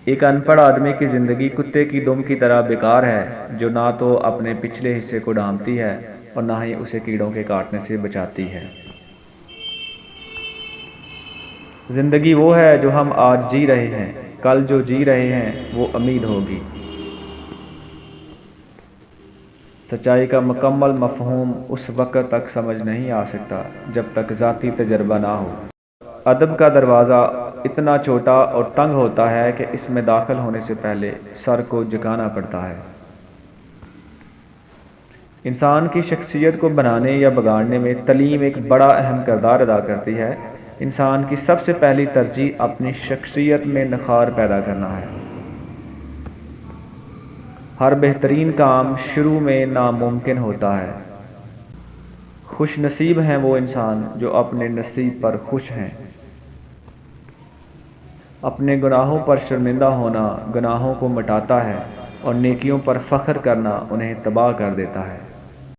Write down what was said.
ایک ان پڑھ آدمی کی زندگی کتے کی دم کی طرح بیکار ہے، جو نہ تو اپنے پچھلے حصے کو ڈھانپتی ہے اور نہ ہی اسے کیڑوں کے کاٹنے سے بچاتی ہے۔ زندگی وہ ہے جو ہم آج جی رہے ہیں، کل جو جی رہے ہیں وہ امید ہوگی۔ سچائی کا مکمل مفہوم اس وقت تک سمجھ نہیں آ سکتا جب تک ذاتی تجربہ نہ ہو۔ ادب کا دروازہ اتنا چھوٹا اور تنگ ہوتا ہے کہ اس میں داخل ہونے سے پہلے سر کو جھکانا پڑتا ہے۔ انسان کی شخصیت کو بنانے یا بگاڑنے میں تعلیم ایک بڑا اہم کردار ادا کرتی ہے۔ انسان کی سب سے پہلی ترجیح اپنی شخصیت میں نکھار پیدا کرنا ہے۔ ہر بہترین کام شروع میں ناممکن ہوتا ہے۔ خوش نصیب ہیں وہ انسان جو اپنے نصیب پر خوش ہیں۔ اپنے گناہوں پر شرمندہ ہونا گناہوں کو مٹاتا ہے اور نیکیوں پر فخر کرنا انہیں تباہ کر دیتا ہے۔